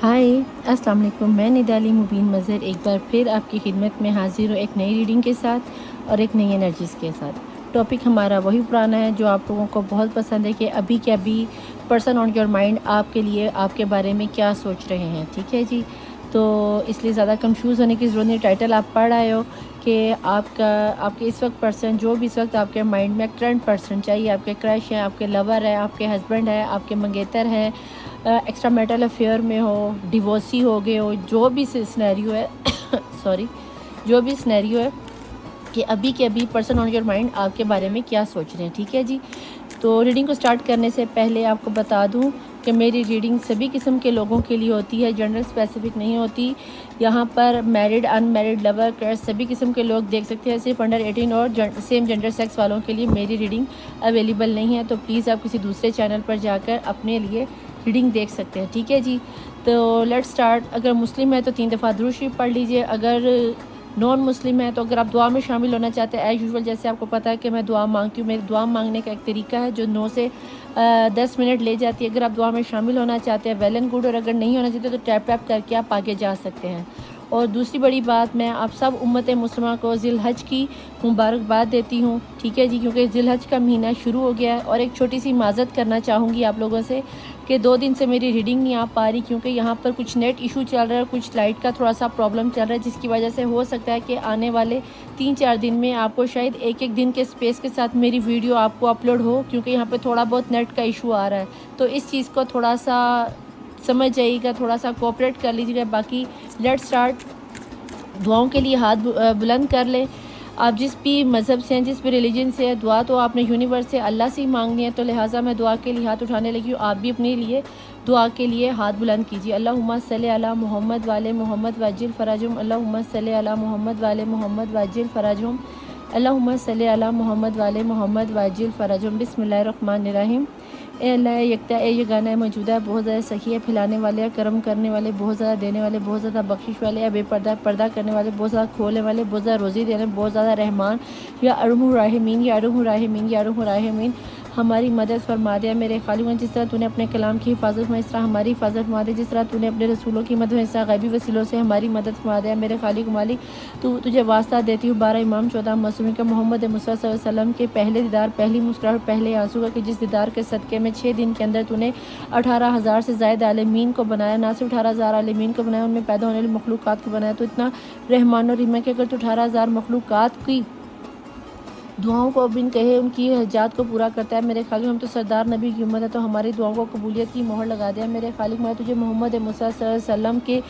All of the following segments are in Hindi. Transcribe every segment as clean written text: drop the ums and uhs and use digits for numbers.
हाय अस्सलाम वालेकुम। मैं निदाली मुबीन मज़हर एक बार फिर आपकी खिदमत में हाज़िर हूँ एक नई रीडिंग के साथ और एक नई एनर्जीज़ के साथ। टॉपिक हमारा वही पुराना है जो आप लोगों को बहुत पसंद है कि अभी के अभी पर्सन ऑन योर माइंड आपके लिए आपके बारे में क्या सोच रहे हैं। ठीक है जी, तो इसलिए ज़्यादा कंफ्यूज होने की ज़रूरत नहीं। टाइटल आप पढ़ आए हो कि आपके इस वक्त पर्सन जो भी इस वक्त आपके माइंड में करंट पर्सन, चाहिए आपके क्रश हैं, आपके लवर है, आपके हस्बैंड है, आपके मंगेतर हैं, एक्स्ट्रा मैरिटल अफेयर में हो, डिवोर्सी हो गए हो, जो भी सिनेरियो है सॉरी, जो भी सिनेरियो है कि अभी के अभी पर्सन ऑन योर माइंड आपके बारे में क्या सोच रहे हैं। ठीक है जी, तो रीडिंग को स्टार्ट करने से पहले आपको बता दूं कि मेरी रीडिंग सभी किस्म के लोगों के लिए होती है, जनरल स्पेसिफिक नहीं होती। यहाँ पर मैरिड, अनमैरिड, लवर, क्रश सभी किस्म के लोग देख सकते हैं। सिर्फ अंडर 18 और सेम जेंडर सेक्स वालों के लिए मेरी रीडिंग अवेलेबल नहीं है, तो प्लीज़ आप किसी दूसरे चैनल पर जाकर अपने लिए रीडिंग देख सकते हैं। ठीक है जी, तो लेट्स स्टार्ट। अगर मुस्लिम है तो 3 दफ़ा दुरूद शरीफ पढ़ लीजिए। अगर नॉन मुस्लिम है तो अगर आप दुआ में शामिल होना चाहते हैं, एज़ यूजुअल जैसे आपको पता है कि मैं दुआ मांगती हूँ, मेरी दुआ मांगने का एक तरीका है जो 9 से 10 मिनट ले जाती है। अगर आप दुआ में शामिल होना चाहते हैं वेल एंड गुड, और अगर नहीं होना चाहते तो टैप टैप करके आप आगे जा सकते हैं। और दूसरी बड़ी बात, मैं आप सब उम्मत मुस्लिमा को ज़िलहज की मुबारकबाद देती हूँ। ठीक है जी, क्योंकि ज़िलहज का महीना शुरू हो गया है। और एक छोटी सी माज़रत करना चाहूँगी आप लोगों से कि 2 दिन से मेरी रीडिंग नहीं आ पा रही, क्योंकि यहाँ पर कुछ नेट इशू चल रहा है, कुछ लाइट का थोड़ा सा प्रॉब्लम चल रहा है, जिसकी वजह से हो सकता है कि आने वाले 3-4 दिन में आपको शायद एक दिन के स्पेस के साथ मेरी वीडियो आपको अपलोड हो, क्योंकि यहाँ पे थोड़ा बहुत नेट का इशू आ रहा है। तो इस चीज़ को थोड़ा सा समझ जाइएगा, थोड़ा सा कोऑपरेट कर लीजिएगा। बाकी लेट्स स्टार्ट। दुआओं के लिए हाथ बुलंद कर लें। आप जिस भी मज़हब से हैं, जिस भी रिलीजन से है, दुआ तो आपने यूनिवर्स से, अल्लाह से ही मांगनी है, तो लिहाजा मैं दुआ के लिए हाथ उठाने लगी हूँ। आप भी अपने लिए दुआ के लिए हाथ बुलंद कीजिए। अल्लाहुम्मा सल्ली अला मोहम्मद वाले मोहम्मद वाजिल फ़राजुम, अल्लाहुम्मा सल्ली अला मोहम्मद वाले मोहम्मद वाजिल फ़राजुम, अल्लाहुम्मा सल्ली अला मोहम्मद वाले मोहम्मद वाजिल फ़राजुम। बिस्मिल्लाहिर्रहमानिर्रहीम। ए अल्लाह यकता ए यगाना है, मौजूदा है, बहुत ज़्यादा सखी है, फैलाने वाले है, करम करने वाले, बहुत ज़्यादा देने वाले, बहुत ज़्यादा बख्शिश वाले है, बेपर्दा पर्दा करने वाले, बहुत ज़्यादा खोलने वाले, बहुत ज़्यादा रोज़ी देने, बहुत ज़्यादा रहमान, या अरुम राहिमीन, या अरुम राहिमीन, या अरुम राहिमीन। हमारी मदद फरमा दिया मेरे खालिक, जिस तरह तूने अपने कलाम की हिफाजत में, इस तरह हमारी हिफाजत फरमा दे। जिस तरह तूने अपने रसूलों की मदद में, इस तरह गैबी वसीलों से हमारी मदद फरमा दिया मेरे खालिक मालिक। तुझे वास्ता देती हूँ 12 इमाम 14 मासूमीन का, मोहम्मद मुस्तफ़ा सल्लल्लाहु अलैहि वसल्लम के पहले दीदार, पहली मुस्कुराहट, पहले आंसू का, कि जिस दीदार के सदक़े में 6 दिन के अंदर तूने 18,000 से ज़ायद आलमीन को बनाया। ना सिर्फ 18,000 आलमीन को बनाया, उनमें पैदा होने वाली मखलूक़ात को बनाया। तो इतना रहमान और रहीम है कि अगर तो 18,000 मखलूक़ात की दुआओं को बिन कहे उनकी हजात को पूरा करता है मेरे खालिक। हम तो सरदार नबी की उम्मत है, तो हमारी दुआओं को कबूलियत की मोहर लगा दिया मेरे खालिक। मैं तुझे मोहम्मद मुस्तफ़ा सल्लल्लाहु अलैहि वसल्लम के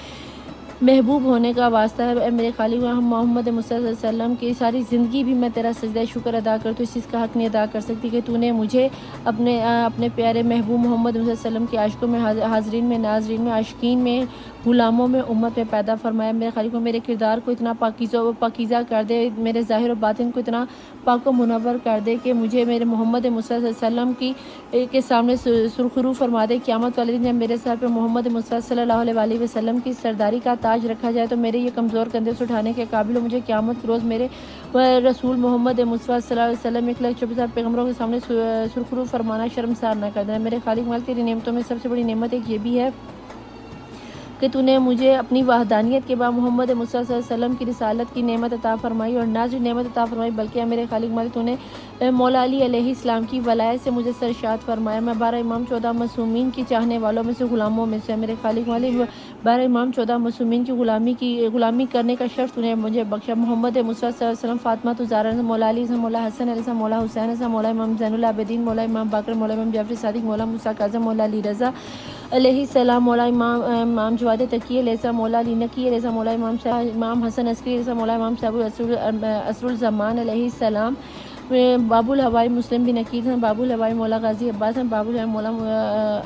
महबूब होने का वास्ता है मेरे खालिक। हम मोहम्मद मुस्तफ़ा सल्लल्लाहु अलैहि वसल्लम की सारी ज़िंदगी भी मैं तेरा सजदा शुक्र अदा करती हूँ। इस चीज़ का हक़ नहीं अदा कर सकती कि तूने मुझे अपने प्यारे महबूब मोहम्मद मुस्तफ़ा सल्लल्लाहु अलैहि वसल्लम के आशिकों में, हाज़रीन में, नाज़रीन में, आशिकीन में, गुलामों में, उम्मत में पैदा फरमाया मेरे खालिक। को मेरे किरदार को इतना पाकीज़ा कर दे, मेरे ज़ाहिर और बातिन को इतना पाक व मुनव्वर कर दे कि मुझे मेरे मोहम्मद मुस्तफ़ा सल्लल्लाहु अलैहि वसल्लम के सामने सुरखरू फरमा दे। क़यामत वाले दिन जब मेरे सर पर मोहम्मद मुस्तफ़ा सल्लल्लाहु अलैहि वसल्लम की सरदारी का ताज रखा जाए, तो मेरे ये कमज़ोर कंधे से उठाने के काबिल हो। मुझे क़यामत के रोज़ मेरे रसूल मोहम्मद मुस्तफ़ा सल्लल्लाहु अलैहि वसल्लम 1,24,000 पैगम्बरों के सामने सुरखरू फरमाना शर्मसार न कर देना मेरे खालिक। माल तेरी नेमतों में सबसे बड़ी नेमत एक ये भी है कि तूने मुझे अपनी वहदानियत के बाद मोहम्मद मुस्तफ़ा सल्लल्लाहु अलैहि वसल्लम की रिसालत की नेमत अता फ़रमाई, और ना सिर्फ नेमत अता फ़रमाई बल्कि मेरे खालिक मालिक तूने मौला अली अलैहिस्सलाम की वलायत से मुझे सरशाद फरमाया। मैं 12 इमाम 14 मासूमीन की चाहने वालों में से, गुलामों में से मेरे खालिक मालिक। 12 इमाम 14 मासूमीन की गुलामी करने का शर्फ तूने मुझे बख्शा। मोहम्मद मुस्तफ़ा सल्लल्लाहु अलैहि वसल्लम, फ़ातिमा तो ज़हरा, मौला अली, मौला हसन अलैहि, मौला हुसैन, मौला इमाम ज़ैनुल आबिदीन, मौला इमाम बाकर, मौला इमाम जाफ़र सादिक, मौला मूसा काज़िम, मौला अली रज़ा अलैहिस्सलाम, मौला इमाम जवाद तकी अलैहि, मौला अली नकी अलैहि, मौला इमाम हसन अस्करी अलैहि, मौला इमाम साहब असरुल ज़मान अलैहिस्सलाम, बाबुल हवाई मुस्लिम बिन अकीद हैं, बाबुल हवाई मौला गाजी अब्बास हैं, बाबुल हवाई मौला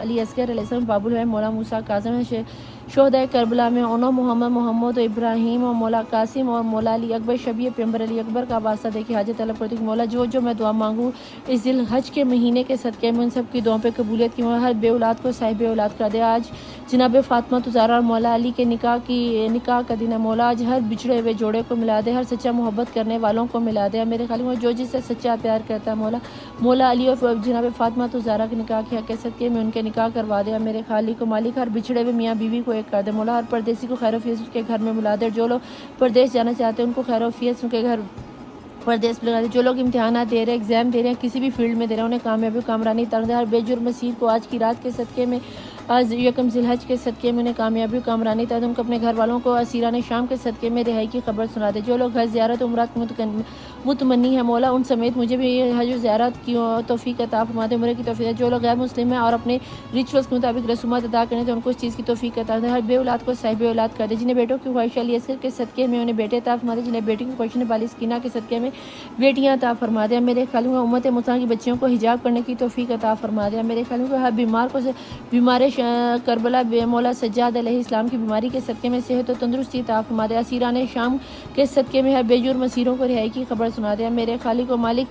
अली असगर अलैहि, बाबुल हवाई मौला मूसा काज़िम हैं, शोहदा करबला में ओनो मोहम्मद इब्राहीम और मौला कासिम और मौला अली अकबर शबी पैगंबर अली अकबर का वास्ता देखिए हाजत तलब करती हूँ। मौला जो मैं दुआ मांगूँ इस दिल हज के महीने के सदक़े में, उन सब की दुआओं पे कबूलियत की। हर बे औलाद को साहिब औलाद कर दे। आज जनाब फ़ातिमा तुज़ारा और मौला अली के निकाह का दिन है। मौला आज हर बिछड़े हुए जोड़े को मिला दे, हर सच्चा मोहब्बत करने वालों को मिला दे। मेरे खालिक जो जिससे सच्चा प्यार करता है मौला। मौला अली और जनाब फातिमा तो ज़हरा के निकाह के हक़ के सदक़े में उनके निकाह करवा दे। मेरे खालिक मालिक हर बिछड़े हुए मियाँ बीवी को एक कर दे मौला। हर परदेसी को खैर-ओ-आफ़ियत उसके घर में मिला दे। जो लोग परदेश जाना चाहते हैं उनको खैर-ओ-आफ़ियत उनके घर परदेश लगा दे। जो लोग इम्तिहानात दे रहे हैं, एग्ज़ाम दे रहे हैं, किसी भी फील्ड में दे रहे हैं, उन्हें कामयाबी कामरानी तक दे। हर बेजुर्म मसीह को आज की रात के सदक़े में, आज यकम ज़िलहज के सदक़े में उन्हें कामयाबी कामरानी तक दे। उनको अपने घर वालों को असीरान शाम के सदक़े में रिहाई की खबर सुना दे। जो लोग हज ज़ियारत उम्रत मुतमन्नी है मौला, उन समेत मुझे भी हज ज़ियारत की तौफ़ीक़ अता फ़रमा दे, उम्र की तौफ़ीक़। जो लोग गैर मुस्लिम हैं और अपने रिचुअल्स के मुताबिक रसूमात अदा करें तो उनको इस चीज़ की तौफ़ीक़ अता दे। हर बे औलाद को साहिब औलाद कर दे। जिन्हें बेटों की ख्वाहिश अली असगर के सदक़े में उन्हें बेटे अता फ़रमा दे। जिन्हें बेटी की ख्वाहिश बाली सकीना के सदक़े में बेटियाँ अता फ़रमा दे। मेरे खालिक उम्मत मुस्लिमा की बच्चियों को हिजाब करने की तौफ़ीक़ अता फ़रमा दे। मेरे खालिक हर बीमार को बीमार करबला मौला सज्जाद अलैहिस्सलाम की बीमारी के सदक़े में सेहत और तंदुरुस्ती अता फ़रमा दे। असीरान शाम के सदक़े में हर बेजुर्म असीरों को रिहाई की खबर सुना दे। मेरे खालिक व मालिक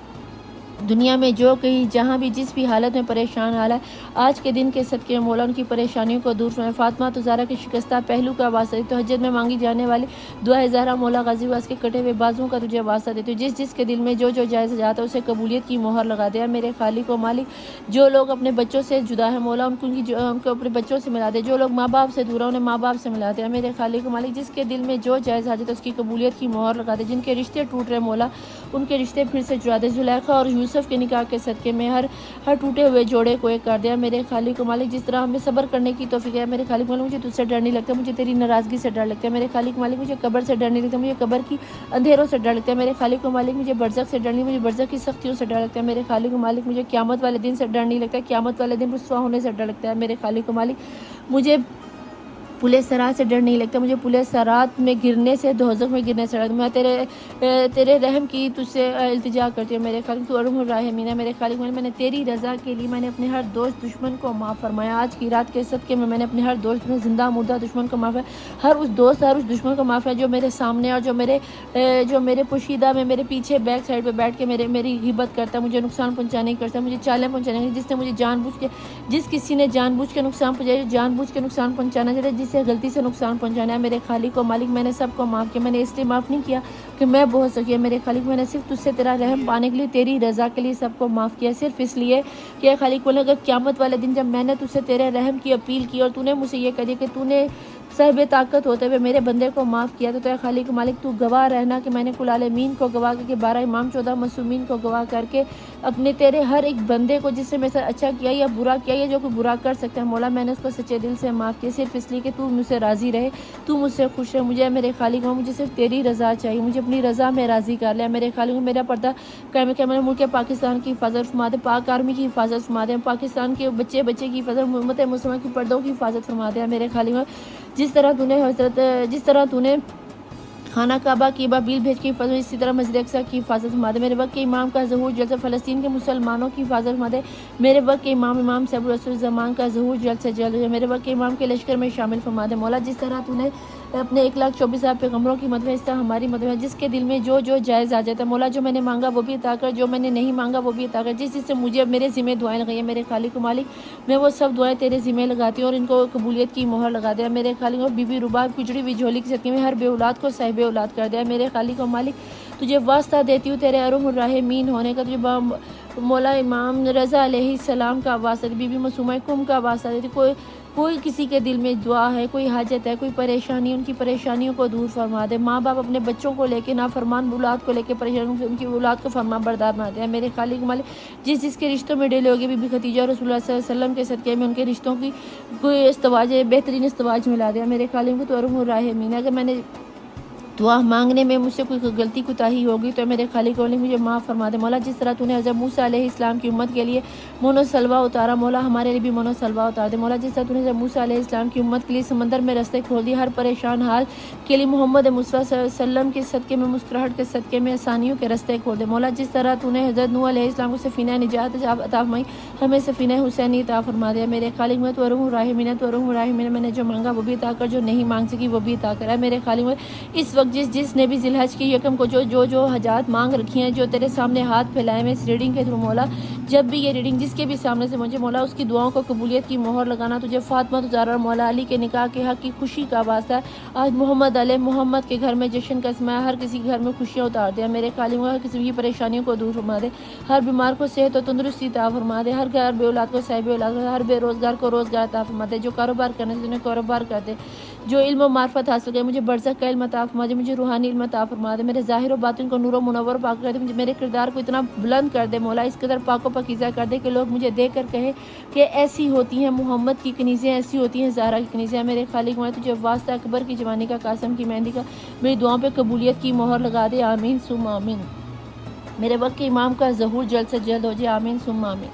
दुनिया में जो कहीं जहाँ भी जिस भी हालत में परेशान हाल है, आज के दिन के सदक़े मौला उनकी परेशानियों को दूर फरमाए। फातिमा तो ज़हरा के शिकस्ता पहलू का वास्ता देती, तहज्जुद में मांगी जाने वाली दुआ है ज़हरा मौला गाज़ी वास के कटे हुए बाजुओं का तुझे वास्ता देती हूँ। जिस जिस के दिल में जो जो जायज़ जाता है उसे कबूलियत की मोहर लगा दे। मेरे खालिक व मालिक जो लोग अपने बच्चों से जुदा है मौला उनको अपने बच्चों से मिला दे। जो लोग माँ बाप से दूर है उन्हें माँ बाप से मिला दे। मेरे खालिक व मालिक जिसके दिल में जो जायज़ हाजत है उसकी कबूलियत की मोहर लगा दे। जिनके रिश्ते टूट रहे मौला उनके रिश्ते फिर से जुड़ा दे। जुलेखा और यूसुफ के निकाह के सदक़े में हर टूटे हुए जोड़े को एक कर दिया। मेरे खालिक मालिक जिस तरह हमें सब्र करने की तौफ़ीक़ है, मेरे खालिक मालिक मुझे तुझसे डर नहीं लगता, मुझे तेरी नाराज़गी से डर लगता है। मेरे खालिक मालिक मुझे कब्र से डर नहीं लगता, मुझे कब्र की अंधेरों से डर लगता है। मेरे खालिक मालिक मुझे बरज़ख से डर नहीं, मुझे बरज़ख की सख्तियों से डर लगता है। मेरे खालिक मालिक मुझे क़यामत वाले दिन से डर नहीं लगता, क़यामत वाले दिन रुस्वा होने से डर लगता है। मेरे खालिक मालिक मुझे पुले सरात से डर नहीं लगता, मुझे पुले सरात में गिरने से, दोज़ख में गिरने से डर। मैं तेरे रहम की तुझसे इल्तिजा करती हूँ। मेरे खालिक तू अरहमुर राहिमीन है। मेरे खालिक मैंने तेरी रज़ा के लिए मैंने अपने हर दोस्त दुश्मन को माफ़ फरमाया। आज की रात के सदक़े में मैंने अपने हर दोस्त में ज़िंदा मुर्दा दुश्मन को माफ़ है, हर उस दोस्त हर उस दुश्मन को माफ़ है जो मेरे सामने और जो मेरे पोशीदा में मेरे पीछे बैक साइड पर बैठ के मेरी ग़िबत करता, मुझे नुकसान पहुँचाने की करता, मुझे चालें पहुँचाने की, जिसने मुझे जिस किसी ने जानबूझ के नुकसान पहुँचाया, जानबूझ के नुकसान पहुँचाना चाहता है, जिससे गलती से नुकसान पहुंचाना है। मेरे खालिक व मालिक मैंने सबको माफ़ किया। मैंने इसलिए माफ़ नहीं किया कि मैं बहुत सकी है। मेरे खालिक मैंने सिर्फ तुझसे तेरा रहम पाने के लिए, तेरी रज़ा के लिए सबको माफ़ किया, सिर्फ इसलिए कि खालिक बोले अगर क़यामत वाले दिन जब मैंने तुझसे तेरे रहम की अपील की और तूने मुझसे ये कह दिया कि तूने साहिब ताकत होते हुए मेरे बंदे को माफ़ किया, तो तेरा खालिक मालिक तू गवाह रहना कि मैंने कुल आलमीन को गवाह करके 12 इमाम 14 मासूमीन को गवाह करके अपने तेरे हर एक बंदे को जिससे मेरे साथ अच्छा किया या बुरा किया या जो कोई बुरा कर सकता है मौला, मैंने उसको सच्चे दिल से माफ़ किया, सिर्फ इसलिए कि तू मुझसे राज़ी रहे, तू मुझसे खुश रहे। मुझे मेरे खालिक मुझे सिर्फ तेरी रज़ा चाहिए, मुझे अपनी रज़ा में राज़ी कर लिया। मेरे खालिक मेरा पर्दा कायम क्या मैंने मुल्क पाकिस्तान की हिफाजत फरमा दे, पाक आर्मी की हिफाजत फरमा दे, पाकिस्तान के बच्चे की हिफाजत, उम्मत मुस्लिमा की पर्दों की हिफाजत फरमा दे। मेरे खालिक जिस तरह तूने खाना काबा की बाबील भेज की हिफाजत, इसी तरह मस्जिद अक्सा की हिफाजत फरमा दे। मेरे वक्त के इमाम का ज़हूर जल्द से फ़लस्तीन के मुसलमानों की हिफाजत फरमा दे। मेरे वक्त के इमाम साहब रसूल ज़मान का ज़हूर जल्द से जल्द मेरे वक्त के इमाम के लश्कर में शामिल फरमा दे। मौला जिस तरह तूने अपने 1,24,000 पैगम्बरों की मदद में इस तरह हमारी मदद में जिसके दिल में जो जो जायज़ आ जाता है मौला, जो मैंने मांगा वो भी अता कर, जो मैंने नहीं मांगा वो भी अता कर। जिससे मुझे मेरे ज़िम्मे दुआएं लगाई है मेरे खालिक मालिक, मैं वो सब दुआएं तेरे ज़िम्मे लगाती हूँ और इनको कबूलियत की मोहर लगा दिया। मेरे खालिक और बीबी रुबाब पिछड़ी हुई झोली की सदक़े में हर बे औलाद को साहिब औलाद कर दिया। मेरे खालिक और मालिक तुझे वास्ता देती हूँ तेरे अरहमुर राहिमीन होने का, तुझे मौला इमाम रज़ा अलैहिस्सलाम का वास्ता, बीबी मासूमा कुम का वास्ता देती। कोई किसी के दिल में दुआ है, कोई हाजत है, कोई परेशानी, उनकी परेशानियों को दूर फरमा दे। माँ बाप अपने बच्चों को लेके ना फरमान औलाद को लेके परेशान, उनकी औलाद को फरमा बरदार बना दे। मेरे खालिक मालिक जिसके रिश्तों में डिले होगी बीबी खदीजा और रसूलुल्लाह सल्लल्लाहु अलैहि वसल्लम के सदक़े में उनके रिश्तों की कोई इस्तवाज बेहतरीन इस्तवाज मिला दिया। मेरे खालिक को तो अरहमुर राहिमीन, अगर मैंने दुआ मांगने में मुझसे कोई गलती कोताही होगी तो मेरे खालिक वाले मुझे माफ़ फरमा दे। मौला जिस तरह तूने हज़रत मूसा अलैहिस्सलाम की उम्मत के लिए मोनो सलवा उतारा मौला, हमारे लिए भी मोनो सलवा उतार दे। मौला जिस तरह तूने हज़रत मूसा अलैहिस्सलाम की उम्मत के लिए समंदर में रास्ते खोल दिए, हर परेशान हाल के लिए मोहम्मद मुस्तफ़ा सल्लल्लाहु अलैहि वसल्लम के सदक़े में मुस्कुराहट के सदक़े में आसानियों के रास्ते खोल दे। मौला जिस तरह तूने हज़रत नूह अलैहिस्सलाम को सफ़ीना निजात अता फरमाई, हमें सफ़ीना हुसैनी अता फरमा दिया। मेरे खालिक में तो अरहमुर राहिमीन, तो अरहमुर राहिमीन, मैंने जो मांगा वो भी अता कर, जो नहीं मांग सकी वो भी अता करा। मेरे खालिक में इस वक्त जिसने भी ज़िलहज की यकम को जो हजात मांग रखी हैं, जो तेरे सामने हाथ फैलाए में इस रीडिंग के थ्रू मौला, जब भी ये रीडिंग जिसके भी सामने से मुझे मौला उसकी दुआओं को कबूलियत की मोहर लगाना। तुझे फातिमा ज़हरा और मौला अली के निकाह के हक़ की खुशी का वास्ता है। आज मोहम्मद अले मोहम्मद के घर में जश्न का समय, हर किसी के घर में खुशियाँ उतार दे। मेरे खालिक हर किसी की परेशानियों को दूर फरमा दे। हर बीमार को सेहत और तंदुरुस्ती अता फरमा दे। हर घर बेऔलाद को साहिब औलाद, हर बेरोज़गार को रोज़गार अता फरमा दे। जो कारोबार करने से उन्हें कारोबार कर दे। जो इल्म और मार्फत हासिल करे मुझे बरज़ख का इल्म अता फरमा दे। मुझे रूहानी इल्म अता फरमा दे। मेरे ज़ाहिर और बातिन को नूर और मुनव्वर पाक कर दे। मुझे मेरे किरदार को इतना बुलंद कर दे मौला, इस कदर पाक व पाकीज़ा कर दे कि लोग मुझे देख कर कहे कि ऐसी होती हैं मोहम्मद की कनीज़ें, ऐसी होती हैं ज़हरा की कनीज़ें। मेरे खालिक मैं तुझे वास्ता अकबर की जवानी का, कासम की मेहंदी का, मेरी दुआओं पे कबूलियत की मोहर लगा दे। आमीन सुम आमीन। मेरे वक्त के इमाम का ज़हूर जल्द से जल्द हो जाए। आमीन सुम आमीन।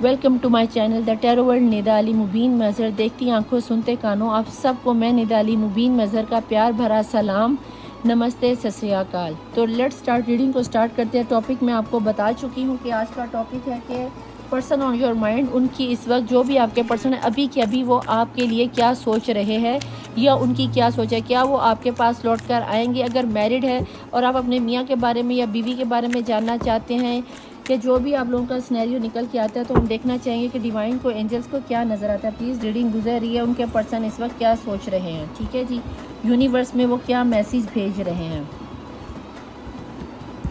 Welcome to my channel the tarot world Nida Ali Mubeen Mazhar. देखती आंखों सुनते कानों, आप सबको मैं निदा अली मुबीन मज़हर का प्यार भरा सलाम, नमस्ते, सत श्री अकाल। तो लेट्स स्टार्ट, रीडिंग को स्टार्ट करते हैं। टॉपिक मैं आपको बता चुकी हूँ कि आज का टॉपिक है कि पर्सन ऑन योर माइंड। उनकी इस वक्त जो भी आपके पर्सन है अभी के अभी वो आपके लिए क्या सोच रहे हैं या उनकी क्या सोच है। क्या वो आपके पास लौट कर आएंगे? अगर मैरिड है और आप अपने मियाँ के बारे में या बीवी के बारे में जानना चाहते हैं कि जो भी आप लोगों का सिनेरियो निकल के आता है, तो हम देखना चाहेंगे कि डिवाइन को, एंजल्स को क्या नज़र आता है। प्लीज़ रीडिंग गुजर रही है, उनके पर्सन इस वक्त क्या सोच रहे हैं। ठीक है जी, यूनिवर्स में वो क्या मैसेज भेज रहे हैं।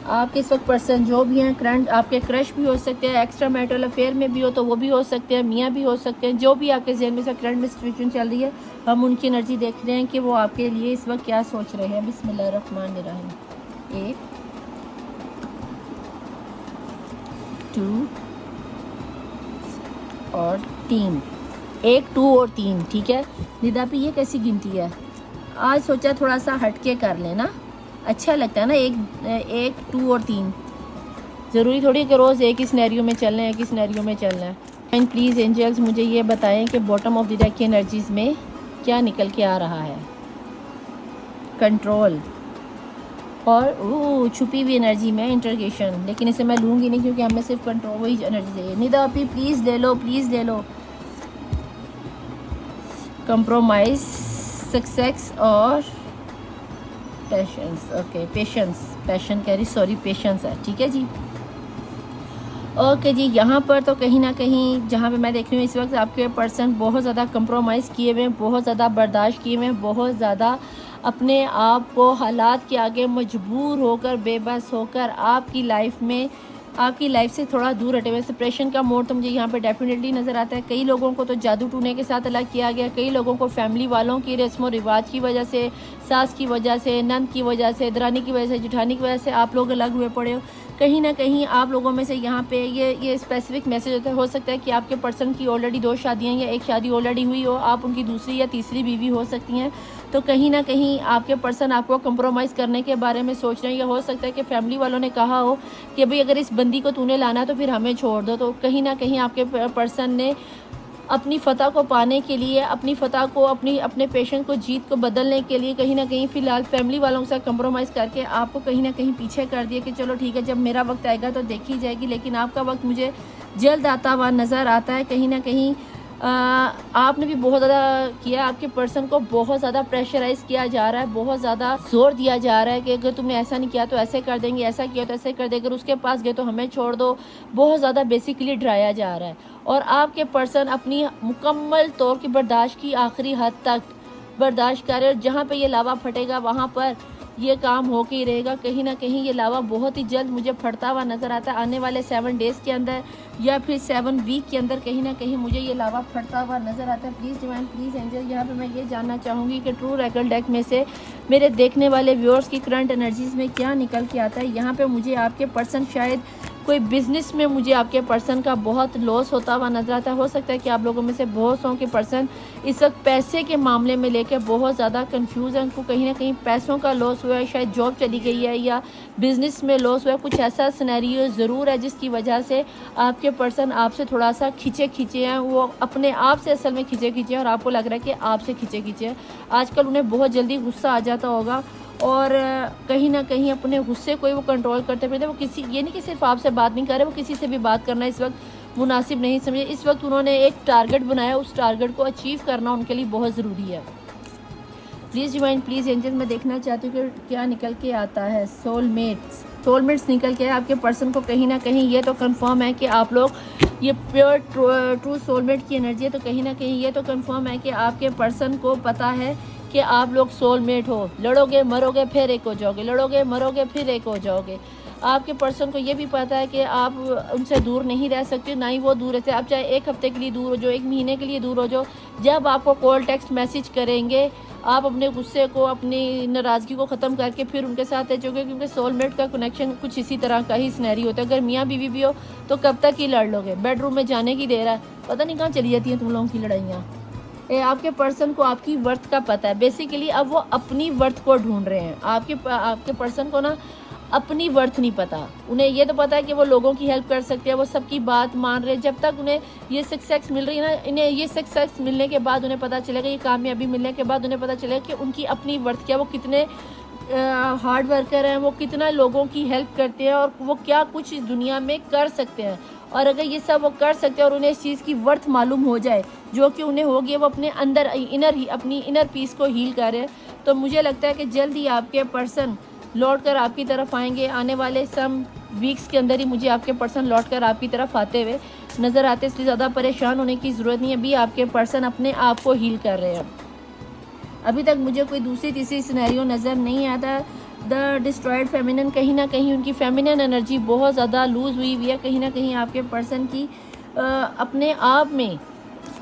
आपके इस वक्त पर्सन जो भी हैं, करंट आपके क्रश भी हो सकते हैं, एक्स्ट्रा मैरिटल अफेयर में भी हो तो वो भी हो सकते हैं, मियाँ भी हो सकते हैं। जो भी आपके जहन में से करंट में सिचुएशन चल रही है, हम उनकी एनर्जी देख रहे हैं कि वो आपके लिए इस वक्त क्या सोच रहे हैं। बिस्मिल्लाहिर्रहमानिर्रहीम। 1 2 और 3, 1 2 और 3। ठीक है निदा पे, ये कैसी गिनती है? आज सोचा थोड़ा सा हटके कर लेना, अच्छा लगता है ना। 1 2 और 3, ज़रूरी थोड़ी कि रोज़ एक ही सिनेरियो में चलना है, एक ही सिनेरियो में चलना है। एंड प्लीज़ एंजल्स मुझे ये बताएं कि बॉटम ऑफ द डेक की एनर्जीज़ में क्या निकल के आ रहा है। कंट्रोल और छुपी हुई एनर्जी में इंटरगेशन, लेकिन इसे मैं लूँगी नहीं क्योंकि हमें सिर्फ कंट्रोल वही एनर्जी चाहिए। निदा अपी प्लीज़ ले लो, प्लीज़ ले लो। कंप्रोमाइज़, सक्सेस और पेशेंस। ओके पेशेंस, पैशन कह रही, सॉरी पेशेंस है। ठीक है जी, ओके जी। यहाँ पर तो कहीं ना कहीं जहाँ पे मैं देख रही हूँ इस वक्त आपके पर्सन बहुत ज़्यादा कंप्रोमाइज़ किए हुए हैं, बहुत ज़्यादा बर्दाश्त किए हुए हैं, बहुत ज़्यादा अपने आप को हालात के आगे मजबूर होकर, बेबस होकर आपकी लाइफ से थोड़ा दूर हटे हुए। सेपरेशन का मोड तो मुझे यहाँ पे डेफिनेटली नज़र आता है। कई लोगों को तो जादू टूने के साथ अलग किया गया, कई लोगों को फैमिली वालों की रस्म और रिवाज की वजह से, सास की वजह से, नंद की वजह से, दरानी की वजह से, जेठानी की वजह से आप लोग अलग हुए पड़े हो। कहीं ना कहीं आप लोगों में से यहाँ पे ये स्पेसिफिक मैसेज होता है। हो सकता है कि आपके पर्सन की ऑलरेडी 2 शादियाँ या एक शादी ऑलरेडी हुई हो, आप उनकी दूसरी या तीसरी बीवी हो सकती हैं। तो कहीं ना कहीं आपके पर्सन आपको कंप्रोमाइज़ करने के बारे में सोच रहे हैं, या हो सकता है कि फैमिली वालों ने कहा हो कि भाई अगर इस बंदी को तूने लाना तो फिर हमें छोड़ दो। तो कहीं ना कहीं आपके पर्सन ने अपनी फ़तह को पाने के लिए, अपनी फ़तह को, अपने पेशेंट को, जीत को बदलने के लिए कहीं ना कहीं फ़िलहाल फैमिली वालों के साथ कंप्रोमाइज़ करके आपको कहीं ना कहीं पीछे कर दिया कि चलो ठीक है जब मेरा वक्त आएगा तो देखी जाएगी। लेकिन आपका वक्त मुझे जल्द आता हुआ नज़र आता है। कहीं ना कहीं आपने भी बहुत ज़्यादा किया, आपके पर्सन को बहुत ज़्यादा प्रेशराइज़ किया जा रहा है, बहुत ज़्यादा जोर दिया जा रहा है कि अगर तुमने ऐसा नहीं किया तो ऐसे कर देंगे, ऐसा किया तो ऐसे कर देंगे, अगर उसके पास गए तो हमें छोड़ दो। बहुत ज़्यादा बेसिकली डराया जा रहा है और आपके पर्सन अपनी मुकम्मल तौर की बर्दाश्त की आखिरी हद तक बर्दाश्त कर रहे। जहाँ पे ये लावा फटेगा वहाँ पर ये काम हो के ही रहेगा। कहीं ना कहीं ये लावा बहुत ही जल्द मुझे फटता हुआ नज़र आता है। आने वाले 7 डेज़ के अंदर या फिर 7 वीक के अंदर कहीं ना कहीं मुझे ये लावा फटता हुआ नज़र आता है। प्लीज़ डिवाइन, प्लीज़ एंजल, यहाँ पे मैं ये जानना चाहूँगी कि ट्रू रेकल डेक में से मेरे देखने वाले व्यूअर्स की करंट एनर्जीज़ में क्या निकल के आता है। यहाँ पर मुझे आपके पर्सन शायद कोई बिज़नेस में मुझे आपके पर्सन का बहुत लॉस होता हुआ नजर आता है। हो सकता है कि आप लोगों में से बहुत सौ के पर्सन इस वक्त पैसे के मामले में लेकर बहुत ज़्यादा कंफ्यूज हैं। उनको कहीं ना कहीं पैसों का लॉस हुआ है, शायद जॉब चली गई है या बिज़नेस में लॉस हुआ है। कुछ ऐसा सिनेरियो ज़रूर है जिसकी वजह से आपके पर्सन आपसे थोड़ा सा खींचे हैं, वो अपने आप से असल में खींचे हैं और आपको लग रहा है कि आपसे खींचे हैं। आजकल उन्हें बहुत जल्दी गुस्सा आ जाता होगा और कहीं ना कहीं अपने गुस्से को ही वो कंट्रोल करते फिरते। वो किसी, ये नहीं कि सिर्फ आपसे बात नहीं कर रहे, वो किसी से भी बात करना इस वक्त मुनासिब नहीं समझे। इस वक्त उन्होंने एक टारगेट बनाया, उस टारगेट को अचीव करना उनके लिए बहुत ज़रूरी है। प्लीज़ डिवाइन, प्लीज़ एंजल, मैं देखना चाहती हूँ कि क्या निकल के आता है। सोलमेट्स, सोलमेट्स निकल के आपके पर्सन को कहीं ना कहीं ये तो कंफर्म है कि आप लोग ये प्योर ट्रू सोलमेट की एनर्जी है। तो कहीं ना कहीं ये तो कंफर्म है कि आपके पर्सन को पता है कि आप लोग सोलमेट हो। लड़ोगे मरोगे फिर एक हो जाओगे, लड़ोगे मरोगे फिर एक हो जाओगे। आपके पर्सन को ये भी पता है कि आप उनसे दूर नहीं रह सकते, ना ही वो दूर रहते। आप चाहे एक हफ्ते के लिए दूर हो जाओ, एक महीने के लिए दूर हो जाओ, जब आपको कॉल टेक्स्ट मैसेज करेंगे आप अपने गुस्से को, अपनी नाराज़गी को ख़त्म करके फिर उनके साथ रह जाओगे। क्योंकि सोलमेट का कनेक्शन कुछ इसी तरह का ही सिनेरियो होता है। अगर मियाँ बीवी भी हो तो कब तक ही लड़ लोगे, बेडरूम में जाने की देर है, पता नहीं कहाँ चली जाती हैं तुम लोगों की लड़ाइयाँ। आपके पर्सन को आपकी वर्थ का पता है। बेसिकली अब वो अपनी वर्थ को ढूंढ रहे हैं। आपके पर्सन को ना अपनी वर्थ नहीं पता। उन्हें ये तो पता है कि वो लोगों की हेल्प कर सकते हैं, वो सबकी बात मान रहे हैं। जब तक उन्हें ये सक्सेस मिल रही है ना, इन्हें ये सक्सेस मिलने के बाद उन्हें पता चलेगा, ये कामयाबी मिलने के बाद उन्हें पता चलेगा कि उनकी अपनी वर्थ क्या, वो कितने हार्ड वर्कर हैं, वो कितना लोगों की हेल्प करते हैं और वो क्या कुछ इस दुनिया में कर सकते हैं। और अगर ये सब वो कर सकते हैं और उन्हें इस चीज़ की वर्थ मालूम हो जाए जो कि उन्हें होगी, वो अपने अंदर अपनी इनर पीस को हील कर रहे हैं, तो मुझे लगता है कि जल्द ही आपके पर्सन लौट कर आपकी तरफ आएंगे। आने वाले सम वीक्स के अंदर ही मुझे आपके पर्सन लौट कर आपकी तरफ आते हुए नज़र आते, इसलिए ज़्यादा परेशान होने की ज़रूरत नहीं है। अभी आपके पर्सन अपने आप को हील कर रहे हैं। अभी तक मुझे कोई दूसरी तीसरी सिनेरियो नज़र नहीं आता। द डिस्ट्रॉयड फेमिनिन, कहीं ना कहीं उनकी फेमिनिन एनर्जी बहुत ज़्यादा लूज़ हुई है। कहीं ना कहीं आपके पर्सन की अपने आप में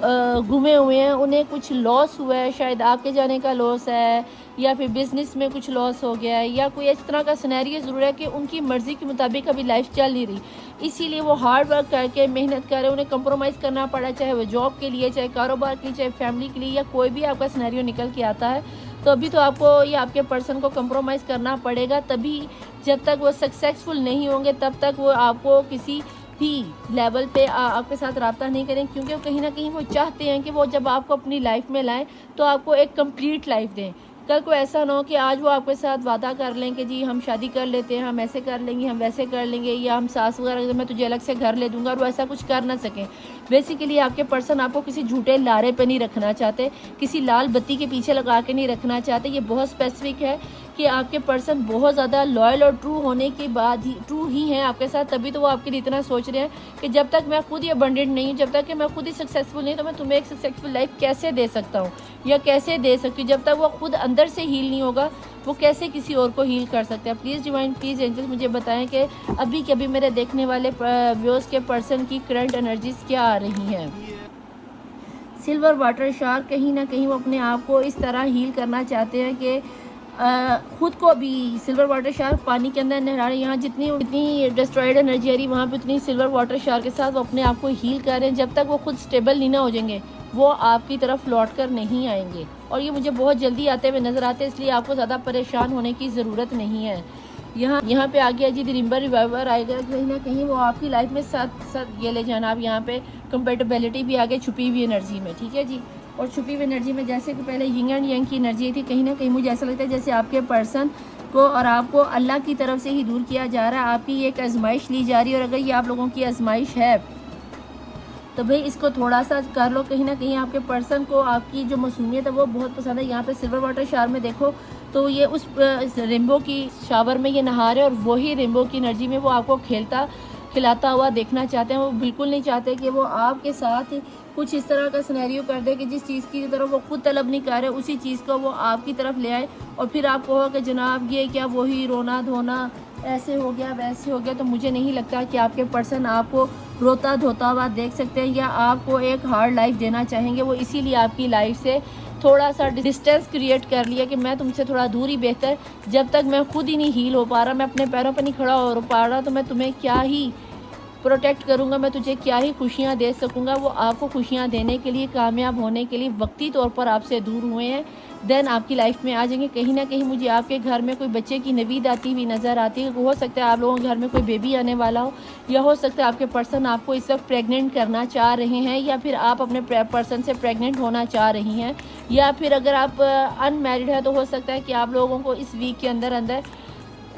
घूमे हुए हैं। उन्हें कुछ लॉस हुआ है, शायद आपके जाने का लॉस है या फिर बिज़नेस में कुछ लॉस हो गया है या कोई इस तरह का सिनेरियो ज़रूर है कि उनकी मर्ज़ी के मुताबिक अभी लाइफ चल नहीं रही। इसीलिए वो हार्ड वर्क करके मेहनत कर रहे हैं, उन्हें कंप्रोमाइज़ करना पड़ा, चाहे वो जॉब के लिए, चाहे कारोबार के लिए, चाहे फैमिली के लिए, या कोई भी आपका सिनेरियो निकल के आता है तो अभी तो आपको या आपके पर्सन को कंप्रोमाइज़ करना पड़ेगा। तभी जब तक वो सक्सेसफुल नहीं होंगे तब तक वो आपको किसी भी लेवल पे आपके साथ रब्ता नहीं करें, क्योंकि कहीं ना कहीं वो चाहते हैं कि वो जब आपको अपनी लाइफ में लाएं तो आपको एक कंप्लीट लाइफ दें। कल को ऐसा ना हो कि आज वो आपके साथ वादा कर लें कि जी हम शादी कर लेते हैं, हम ऐसे कर लेंगे, हम वैसे कर लेंगे, या हम सास वगैरह मैं तुझे अलग से घर ले दूंगा, और वो ऐसा कुछ कर ना सकें। बेसिकली आपके पर्सन आपको किसी झूठे लारे पे नहीं रखना चाहते, किसी लाल बत्ती के पीछे लगा के नहीं रखना चाहते। ये बहुत स्पेसिफिक है कि आपके पर्सन बहुत ज़्यादा लॉयल और ट्रू होने के बाद ही ट्रू ही हैं आपके साथ, तभी तो वो आपके लिए इतना सोच रहे हैं कि जब तक मैं खुद ही अबंडेंट नहीं हूँ, जब तक कि मैं खुद ही सक्सेसफुल नहीं, तो मैं तुम्हें एक सक्सेसफुल लाइफ कैसे दे सकता हूँ या कैसे दे सकती हूँ। जब तक वो खुद अंदर से हील नहीं होगा वो कैसे किसी और को हील कर सकते हैं। प्लीज़ डिवाइन, प्लीज़ एंजल्स मुझे बताएं कि अभी के अभी मेरे देखने वाले व्यूअर्स के पर्सन की करंट एनर्जीज क्या आ रही हैं। सिल्वर वाटर शार्क, कहीं ना कहीं वो अपने आप को इस तरह हील करना चाहते हैं कि खुद को भी सिल्वर वाटर शार्क पानी के अंदर नहरा रहे हैं। यहाँ जितनी डिस्ट्रॉयड एनर्जी आ रही है वहाँ पे उतनी सिल्वर वाटर शार्क के साथ वो अपने आप को हील कर रहे हैं। जब तक वो खुद स्टेबल नहीं ना हो जाएंगे वो आपकी तरफ लौट कर नहीं आएंगे, और ये मुझे बहुत जल्दी आते हुए नज़र आते हैं, इसलिए आपको ज़्यादा परेशान होने की ज़रूरत नहीं है। यहाँ पे आ गया जी रिमेंबर रिवाइवर आएगा, कहीं ना कहीं वो आपकी लाइफ में साथ ये ले जाना। आप यहाँ पे कंपेटेबिलिटी भी आ गई छुपी हुई एनर्जी में, ठीक है जी। और छुपी हुई एनर्जी में जैसे कि पहले यिंग एंड यांग की एनर्जी थी, कहीं ना कहीं मुझे ऐसा लगता है जैसे आपके पर्सन को और आपको अल्लाह की तरफ से ही दूर किया जा रहा है। आपकी एक आजमाइश ली जा रही है, और अगर ये आप लोगों की आजमाइश है तो भाई इसको थोड़ा सा कर लो। कहीं ना कहीं आपके पर्सन को आपकी जो मासूमियत है वो बहुत पसंद है। यहाँ पे सिल्वर वाटर शावर में देखो तो ये उस रेनबो की शावर में ये नहा रहे हैं, और वही रेनबो की एनर्जी में वो आपको खिलाता हुआ देखना चाहते हैं। वो बिल्कुल नहीं चाहते कि वो आपके साथ कुछ इस तरह का सिनेरियो कर दे कि जिस चीज़ की तरफ वो खुद तलब नहीं कर रहे उसी चीज़ को वो आपकी तरफ ले आए, और फिर आप कहो कि जनाब ये क्या वही रोना धोना ऐसे हो गया वैसे हो गया। तो मुझे नहीं लगता कि आपके पर्सन आपको रोता धोता हुआ देख सकते हैं या आपको एक हार्ड लाइफ देना चाहेंगे। वो इसीलिए आपकी लाइफ से थोड़ा सा डिस्टेंस क्रिएट कर लिया कि मैं तुमसे थोड़ा दूर ही बेहतर। जब तक मैं खुद ही नहीं हील हो पा रहा, मैं अपने पैरों पर नहीं खड़ा हो पा रहा, तो मैं तुम्हें क्या ही प्रोटेक्ट करूँगा, मैं तुझे क्या ही खुशियाँ दे सकूँगा। वो आपको खुशियाँ देने के लिए, कामयाब होने के लिए वक्ती तौर पर आपसे दूर हुए हैं, देन आपकी लाइफ में आ जाएंगे। कहीं ना कहीं मुझे आपके घर में कोई बच्चे की नवीद आती हुई नज़र आती है। हो सकता है आप लोगों के घर में कोई बेबी आने वाला हो, या हो सकता है आपके पर्सन आपको इस वक्त प्रेग्नेंट करना चाह रहे हैं, या फिर आप अपने पर्सन से प्रेग्नेंट होना चाह रही हैं, या फिर अगर आप अनमैरिड है तो हो सकता है कि आप लोगों को इस वीक के अंदर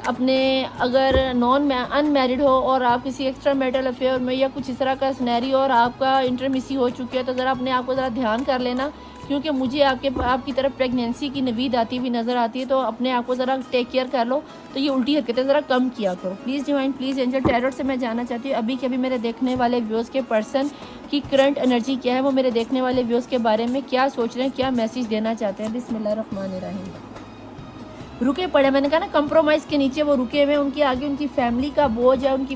अपने अगर अनमैरिड हो और आप किसी एक्स्ट्रा मैरिटल अफेयर में या कुछ इस तरह का सिनेरियो और आपका इंटरमिसी हो चुकी है, तो ज़रा अपने आप को ज़रा ध्यान कर लेना, क्योंकि मुझे आपकी तरफ प्रेगनेंसी की नवीद आती हुई नज़र आती है। तो अपने आप को ज़रा टेक केयर कर लो, तो ये उल्टी हरकतें ज़रा कम किया करो please divine, please angel. Tarot से मैं जानना चाहती हूँ अभी के अभी मेरे देखने वाले व्यूज़ के पर्सन की करंट एनर्जी क्या है, वो मेरे देखने वाले व्यूज़ के बारे में क्या सोच रहे हैं, क्या मैसेज देना चाहते हैं। बिस्मिल्लाहिर्रहमानिर्रहीम। रुके पड़े, मैंने कहा ना कंप्रोमाइज़ के नीचे वो रुके हुए, उनके आगे उनकी फैमिली का बोझ है, उनकी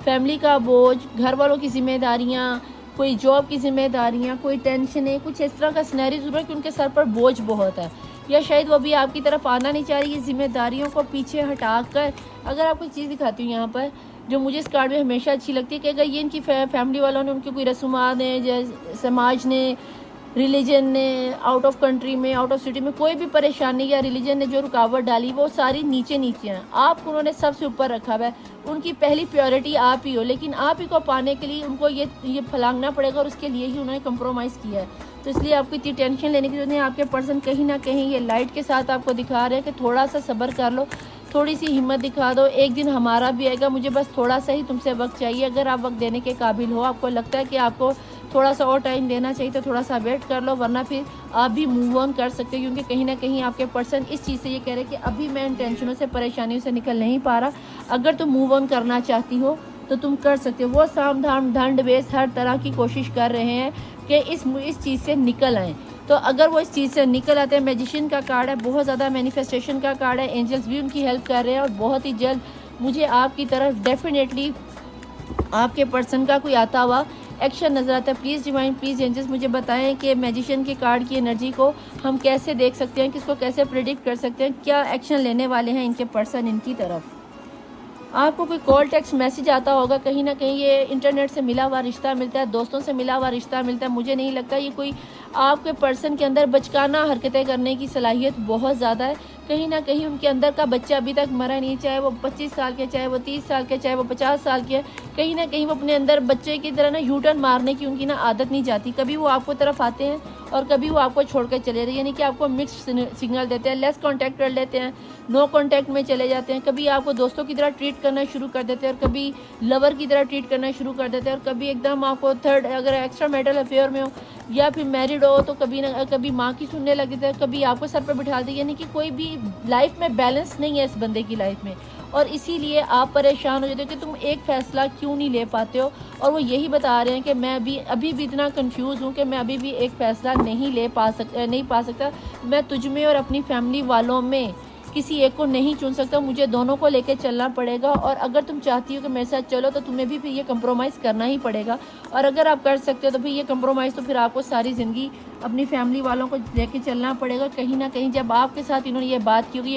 फैमिली का बोझ, घर वालों की जिम्मेदारियाँ, कोई जॉब की जिम्मेदारियाँ, कोई टेंशन है, कुछ इस तरह का सिनेरियो ज़रूर है कि उनके सर पर बोझ बहुत है, या शायद वो अभी आपकी तरफ आना नहीं चाह रही। ये जिम्मेदारियों को पीछे हटा कर अगर आपको चीज़ दिखाती हूँ यहाँ पर जो मुझे इस कार्ड में हमेशा अच्छी लगती है कि अगर ये इनकी फैमिली वालों ने, उनकी कोई रसूमात ने, समाज ने, रिलीजन ने, आउट ऑफ कंट्री में, आउट ऑफ सिटी में कोई भी परेशानी या रिलीजन ने जो रुकावट डाली वो सारी नीचे नीचे हैं, आप उन्होंने सबसे ऊपर रखा हुआ है। उनकी पहली प्रायोरिटी आप ही हो, लेकिन आप ही को पाने के लिए उनको ये फलांगना पड़ेगा और उसके लिए ही उन्होंने कंप्रोमाइज़ किया है। तो इसलिए आपको इतनी टेंशन लेने की जरूरत नहीं। आपके पर्सन कहीं ना कहीं ये लाइट के साथ आपको दिखा रहे हैं कि थोड़ा सा सब्र कर लो, थोड़ी सी हिम्मत दिखा दो, एक दिन हमारा भी आएगा, मुझे बस थोड़ा सा ही तुमसे वक्त चाहिए। अगर आप वक्त देने के काबिल हो, आपको लगता है कि आपको थोड़ा सा और टाइम देना चाहिए तो थोड़ा सा वेट कर लो, वरना फिर आप भी मूव ऑन कर सकते हो। क्योंकि कहीं ना कहीं आपके पर्सन इस चीज़ से ये कह रहे हैं कि अभी मैं इन टेंशनों से, परेशानियों से निकल नहीं पा रहा, अगर तुम मूव ऑन करना चाहती हो तो तुम कर सकते हो। वो साम धाम दंड बेस हर तरह की कोशिश कर रहे हैं कि इस चीज़ से निकल आएँ। तो अगर वो इस चीज़ से निकल आते हैं, मैजिशियन का कार्ड है, बहुत ज़्यादा मैनिफेस्टेशन का कार्ड है, एंजल्स भी उनकी हेल्प कर रहे हैं और बहुत ही जल्द मुझे आपकी तरफ डेफिनेटली आपके पर्सन का कोई आता हुआ एक्शन नज़र आता है। प्लीज़ डिवाइन, प्लीज़ एंजल्स मुझे बताएं कि मैजिशियन के कार्ड की एनर्जी को हम कैसे देख सकते हैं, किसको कैसे प्रेडिक्ट कर सकते हैं, क्या एक्शन लेने वाले हैं इनके पर्सन इनकी तरफ। आपको कोई कॉल टेक्स्ट मैसेज आता होगा, कहीं ना कहीं ये इंटरनेट से मिला हुआ रिश्ता मिलता है, दोस्तों से मिला हुआ रिश्ता मिलता है। मुझे नहीं लगता ये कोई आपके पर्सन के अंदर बचकाना हरकतें करने की सलाहियत बहुत ज़्यादा है। कहीं ना कहीं उनके अंदर का बच्चा अभी तक मरा नहीं, चाहे वो 25 साल के, चाहे वो 30 साल के, चाहे वो 50 साल के, कहीं ना कहीं वो अपने अंदर बच्चे की तरह ना यूटर्न मारने की उनकी ना आदत नहीं जाती। कभी वो आपको तरफ आते हैं और कभी वो आपको छोड़कर चले जाते हैं, यानी कि आपको मिक्स सिग्नल देते हैं, लेस कांटेक्ट कर लेते हैं, नो कांटेक्ट में चले जाते हैं। कभी आपको दोस्तों की तरह ट्रीट करना शुरू कर देते हैं और कभी लवर की तरह ट्रीट करना शुरू कर देते हैं और कभी एकदम आपको थर्ड, अगर एक्स्ट्रा मैरिटल अफेयर में हो या फिर मैरिड हो तो कभी ना कभी माँ की सुनने लग जाते हैं, कभी आपको सर पर बिठा देते, यानी कि कोई भी लाइफ में बैलेंस नहीं है इस बंदे की लाइफ में। और इसीलिए आप परेशान हो जाते हो कि तुम एक फ़ैसला क्यों नहीं ले पाते हो। और वो यही बता रहे हैं कि मैं अभी भी इतना कंफ्यूज हूँ कि मैं अभी भी एक फ़ैसला नहीं पा सकता। मैं तुझ में और अपनी फैमिली वालों में किसी एक को नहीं चुन सकता, मुझे दोनों को लेकर चलना पड़ेगा। और अगर तुम चाहती हो कि मेरे साथ चलो तो तुम्हें भी फिर ये कंप्रोमाइज़ करना ही पड़ेगा। और अगर आप कर सकते हो तो फिर ये कंप्रोमाइज़ तो फिर आपको सारी ज़िंदगी अपनी फैमिली वालों को लेके चलना पड़ेगा। कहीं ना कहीं जब आपके साथ इन्होंने ये बात की होगी,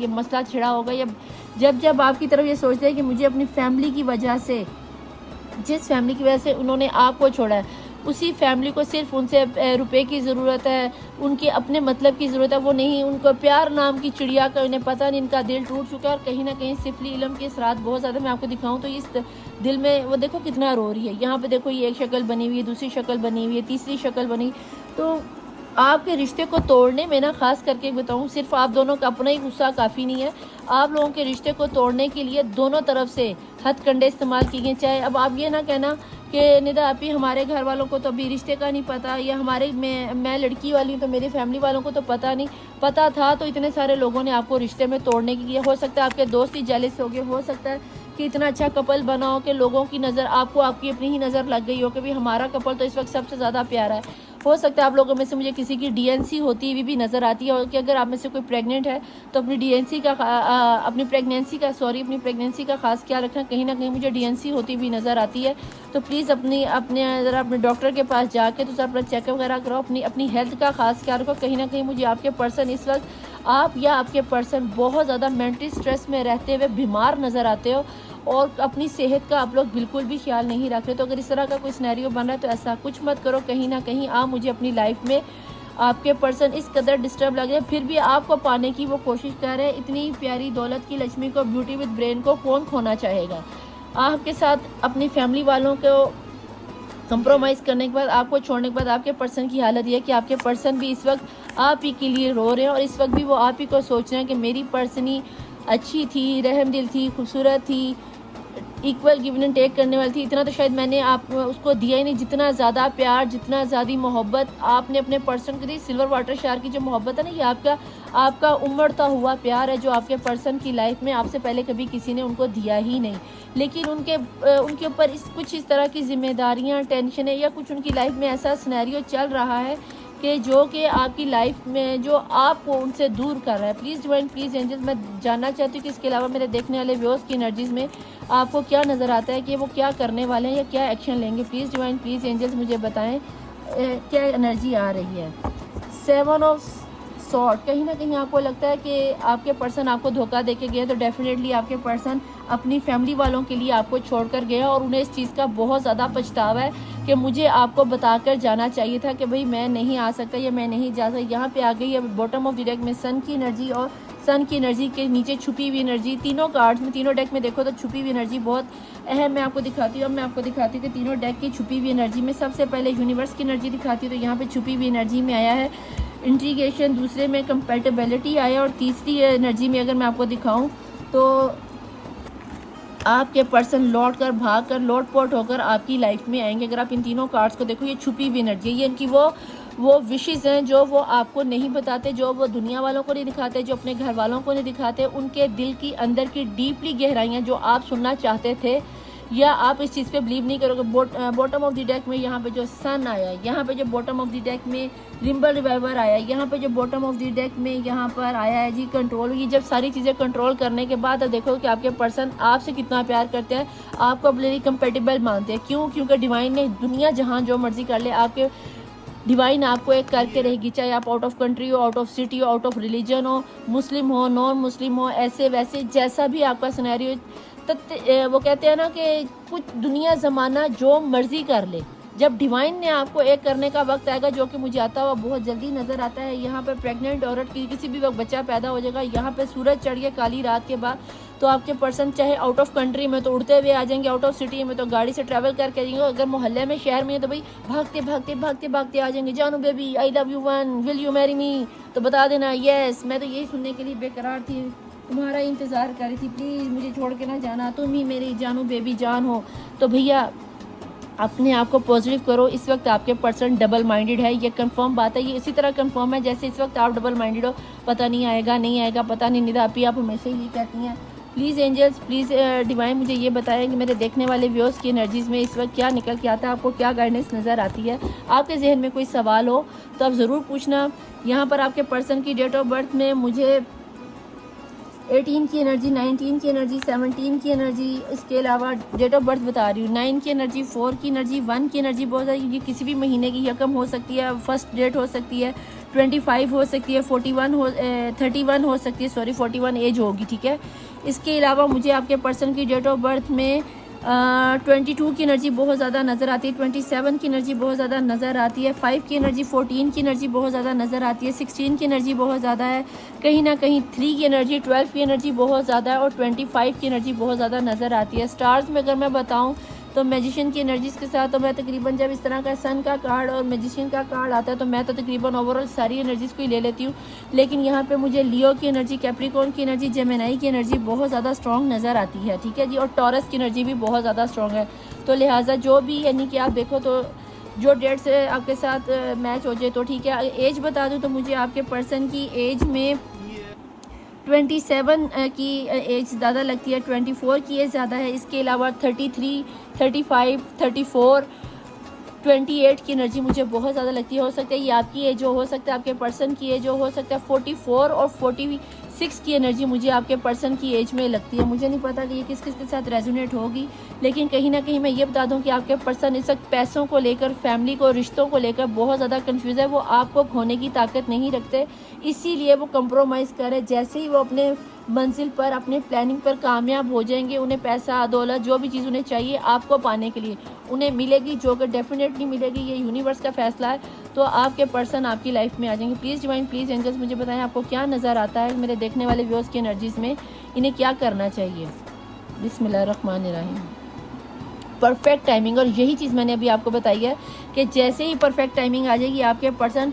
ये मसला छिड़ा होगा, या जब आपकी तरफ ये सोचते हैं कि मुझे अपनी फैमिली की वजह से, जिस फैमिली की वजह से उन्होंने आपको छोड़ा है, उसी फैमिली को सिर्फ उनसे रुपए की ज़रूरत है, उनके अपने मतलब की ज़रूरत है, वो नहीं, उनको प्यार नाम की चिड़िया का उन्हें पता नहीं, इनका दिल टूट चुका है। और कहीं ना कहीं सिफली इल्म के असरात बहुत ज़्यादा, मैं आपको दिखाऊं तो इस दिल में वो देखो कितना रो रही है। यहाँ पे देखो ये एक शक्ल बनी हुई है, दूसरी शक्ल बनी हुई है, तीसरी शक्ल बनी। तो आपके रिश्ते को तोड़ने में ना, ख़ास करके बताऊँ, सिर्फ आप दोनों का अपना ही गुस्सा काफ़ी नहीं है। आप लोगों के रिश्ते को तोड़ने के लिए दोनों तरफ से हथकंडे इस्तेमाल किए गए। चाहे अब आप ये ना कहना कि निदा आप ही, हमारे घर वालों को तो अभी रिश्ते का नहीं पता, या मैं लड़की वाली हूँ तो मेरी फैमिली वालों को तो पता नहीं, पता था तो इतने सारे लोगों ने आपको रिश्ते में तोड़ने के लिए। हो सकता है आपके दोस्त ही जेलस हो गए, हो सकता है कि इतना अच्छा कपल बनाओ कि लोगों की नज़र आपको आपकी अपनी ही नज़र लग गई हो कि भाई हमारा कपल तो इस वक्त सबसे ज़्यादा प्यारा है। हो सकता है आप लोगों में से मुझे किसी की डीएनसी होती हुई भी नज़र आती है, और कि अगर आप में से कोई प्रेग्नेंट है तो अपनी प्रेगनेंसी का खास ख्याल रखना। कहीं ना कहीं मुझे डीएनसी होती हुई नज़र आती है, तो प्लीज़ अपने डॉक्टर के पास जाके तो अपना चेकअप वगैरह करो, अपनी हेल्थ का खास ख्याल रखो। कहीं ना कहीं मुझे आपके पर्सन इस वक्त, आप या आपके पर्सन बहुत ज़्यादा मेंटल स्ट्रेस में रहते हुए बीमार नज़र आते हो और अपनी सेहत का आप लोग बिल्कुल भी ख्याल नहीं रख रहे। तो अगर इस तरह का कोई सिनेरियो बन रहा है तो ऐसा कुछ मत करो। कहीं ना कहीं आप मुझे अपनी लाइफ में आपके पर्सन इस कदर डिस्टर्ब लग रहे हैं, फिर भी आपको पाने की वो कोशिश कर रहे हैं। इतनी प्यारी दौलत की लक्ष्मी को, ब्यूटी विद ब्रेन को कौन खोना चाहेगा। आपके साथ अपनी फैमिली वालों को कंप्रोमाइज़ करने के बाद, आपको छोड़ने के बाद आपके पर्सन की हालत यह है कि आपके पर्सन भी इस वक्त आप ही के लिए रो रहे हैं और इस वक्त भी वो आप ही को सोच रहे हैं कि मेरी पर्सनी अच्छी थी, रहम दिल थी, खूबसूरत थी, इक्वल गिवन एंड टेक करने वाली थी। इतना तो शायद मैंने आप उसको दिया ही नहीं, जितना ज़्यादा प्यार, जितना ज़्यादा मोहब्बत आपने अपने पर्सन को दी। सिल्वर वाटर शार की जो मोहब्बत है ना, ये आपका उमड़ता हुआ प्यार है जो आपके पर्सन की लाइफ में आपसे पहले कभी किसी ने उनको दिया ही नहीं। लेकिन उनके ऊपर कुछ इस तरह की जिम्मेदारियाँ, टेंशन है, या कुछ उनकी लाइफ में ऐसा सिनेरियो चल रहा है कि जो कि आपकी लाइफ में जो आपको उनसे दूर कर रहा है। प्लीज़ डिवाइन, प्लीज़ एंजल्स, मैं जानना चाहती हूँ कि इसके अलावा मेरे देखने वाले व्यूअर्स की एनर्जीज़ में आपको क्या नज़र आता है कि वो क्या करने वाले हैं या क्या एक्शन लेंगे। प्लीज़ डिवाइन, प्लीज़ एंजल्स, मुझे बताएं क्या एनर्जी आ रही है। 7 ऑफ सॉर्ड, कहीं ना कहीं आपको लगता है कि आपके पर्सन आपको धोखा दे के गए, तो डेफिनेटली आपके पर्सन अपनी फैमिली वालों के लिए आपको छोड़कर गया और उन्हें इस चीज़ का बहुत ज़्यादा पछतावा है कि मुझे आपको बताकर जाना चाहिए था कि भाई मैं नहीं आ सकता या मैं नहीं जा सकता। यहाँ पे आ गई है बॉटम ऑफ द डेक में सन की एनर्जी, और सन की एनर्जी के नीचे छुपी हुई एनर्जी। तीनों कार्ड्स में, तीनों डेक में देखो तो छुपी हुई एनर्जी बहुत अहम मैं आपको दिखाती हूँ। अब मैं आपको दिखाती हूँ कि तीनों डेक की छुपी हुई एनर्जी में सबसे पहले यूनिवर्स की एनर्जी दिखाती हूँ। तो यहाँ पे छुपी हुई एनर्जी में आया है इंटीग्रेशन, दूसरे में कंपैटिबिलिटी आया, और तीसरी एनर्जी में अगर मैं आपको दिखाऊं तो आपके पर्सन लौट कर, भाग कर, लोटपोट होकर आपकी लाइफ में आएंगे। अगर आप इन तीनों कार्ड्स को देखो, ये छुपी हुई एनर्जी है, ये इनकी वो विशेज़ हैं जो वो आपको नहीं बताते, जो वो दुनिया वालों को नहीं दिखाते, जो अपने घर वालों को नहीं दिखाते। उनके दिल की अंदर की डीपली गहराइयाँ जो आप सुनना चाहते थे, या आप इस चीज़ पे बिलीव नहीं करोगे। बॉटम ऑफ द डेक में यहाँ पे जो सन आया, यहाँ पे जो बॉटम ऑफ द डेक में रिम्बल रिवाइवर आया, यहाँ पे जो बॉटम ऑफ द डेक में यहाँ पर आया है जी कंट्रोल। ये जब सारी चीज़ें कंट्रोल करने के बाद देखो कि आपके पर्सन आपसे कितना प्यार करते हैं, आपको अपने कंपेटेबल मानते हैं। क्यों? क्योंकि डिवाइन ने दुनिया जहाँ जो मर्जी कर ले, आपके डिवाइन आपको एक करके रहेगी, चाहे आप आउट ऑफ कंट्री हो, आउट ऑफ सिटी हो, आउट ऑफ रिलीजन हो, मुस्लिम हो, नॉन मुस्लिम हो, ऐसे वैसे जैसा भी आपका सिनेरियो। तो वो कहते हैं ना कि कुछ दुनिया ज़माना जो मर्जी कर ले, जब डिवाइन ने आपको एक करने का वक्त आएगा, जो कि मुझे आता हुआ बहुत जल्दी नज़र आता है। यहाँ पे प्रेग्नेंट औरत की किसी भी वक्त बच्चा पैदा हो जाएगा। यहाँ पे सूरज चढ़ गया काली रात के बाद, तो आपके पर्सन चाहे आउट ऑफ कंट्री में तो उड़ते हुए आ जाएंगे, आउट ऑफ सिटी में तो गाड़ी से ट्रैवल करके आ जाएंगे, अगर मोहल्ले में शहर में है तो भाई भागते भागते भागते भागते आ जाएंगे। जानू baby, I love you one, will you marry me, तो बता देना यस। मैं तो यही सुनने के लिए बेकरार थी, तुम्हारा इंतज़ार कर रही थी, प्लीज़ मुझे छोड़ के ना जाना, तुम ही मेरी जानू बेबी जान हो। तो भैया अपने आप को पॉजिटिव करो। इस वक्त आपके पर्सन डबल माइंडेड है, ये कंफर्म बात है। ये इसी तरह कंफर्म है जैसे इस वक्त आप डबल माइंडेड हो, पता नहीं आएगा नहीं आएगा, पता नहीं निदापी, आप हमेशा ही कहती हैं। प्लीज़ एंजल्स, प्लीज़ डिवाइन, मुझे ये बताएं कि मेरे देखने वाले व्यूअर्स की एनर्जीज़ में इस वक्त क्या निकल के आता है, आपको क्या गाइडेंस नज़र आती है। आपके जहन में कोई सवाल हो तो आप ज़रूर पूछना। यहाँ पर आपके पर्सन की डेट ऑफ बर्थ में मुझे 18 की एनर्जी, 19 की एनर्जी, 17 की एनर्जी, इसके अलावा डेट ऑफ बर्थ बता रही हूँ, 9 की एनर्जी, 4 की एनर्जी, 1 की एनर्जी बहुत ज़्यादा। ये किसी भी महीने की यकम हो सकती है, फर्स्ट डेट हो सकती है, 25 हो सकती है, 31 हो सकती है, सॉरी 41 एज होगी, ठीक है। इसके अलावा मुझे आपके पर्सन की डेट ऑफ बर्थ में 22 की एनर्जी बहुत ज़्यादा नज़र आती है, 27 की एनर्जी बहुत ज़्यादा नज़र आती है, 5 की एनर्जी, 14 की एनर्जी बहुत ज़्यादा नज़र आती है, 16 की एनर्जी बहुत ज़्यादा है, कहीं ना कहीं 3 की एनर्जी, 12 की एनर्जी बहुत ज़्यादा है, और 25 की एनर्जी बहुत ज़्यादा नज़र आती है। स्टार्स में अगर मैं बताऊँ तो मैजिशियन की एनर्जीज़ के साथ तो मैं तकरीबन जब इस तरह का सन का कार्ड और मैजिशियन का कार्ड आता है तो मैं तो तकरीबन ओवरऑल सारी एनर्जीज़ को ही ले लेती हूँ। लेकिन यहाँ पे मुझे लियो की एनर्जी, कैप्रिकॉर्न की एनर्जी, जेमिनी की एनर्जी बहुत ज़्यादा स्ट्रॉन्ग नज़र आती है, ठीक है जी, और टॉरस की एनर्जी भी बहुत ज़्यादा स्ट्रॉन्ग है। तो लिहाजा जो भी यानी कि आप देखो तो जो डेट से आपके साथ मैच हो जाए तो ठीक है। एज बता दूँ तो मुझे आपके पर्सन की एज में 27 की एज ज़्यादा लगती है, 24 की एज ज़्यादा है। इसके अलावा 33, 35, 34, 28 की एनर्जी मुझे बहुत ज़्यादा लगती है। हो सकता है ये आपकी एज हो सकता है आपके पर्सन की एज हो सकता है 44 और 46 की एनर्जी मुझे आपके पर्सन की एज में लगती है। मुझे नहीं पता कि ये किस किस के साथ रेजोनेट होगी, लेकिन कहीं ना कहीं मैं ये बता दूं कि आपके पर्सन इस वक्त पैसों को लेकर, फैमिली को, रिश्तों को लेकर बहुत ज़्यादा कंफ्यूज है। वो आपको खोने की ताकत नहीं रखते, इसीलिए वो कंप्रोमाइज़ कर रहे। जैसे ही वो अपने मंजिल पर, अपने प्लानिंग पर कामयाब हो जाएंगे, उन्हें पैसा, दौलत, जो भी चीज़ उन्हें चाहिए आपको पाने के लिए उन्हें मिलेगी, जो कि डेफिनेटली मिलेगी, ये यूनिवर्स का फैसला है। तो आपके पर्सन आपकी लाइफ में आ जाएंगे। प्लीज़ डिवाइन, प्लीज़ एंजल्स, मुझे बताएं आपको क्या नज़र आता है मेरे देखने वाले व्यूअर्स की एनर्जीज़ में, इन्हें क्या करना चाहिए। बिस्मिल्लाहिर्रहमानिर्रहीम। परफेक्ट टाइमिंग, और यही चीज़ मैंने अभी आपको बताई है कि जैसे ही परफेक्ट टाइमिंग आ जाएगी आपके पर्सन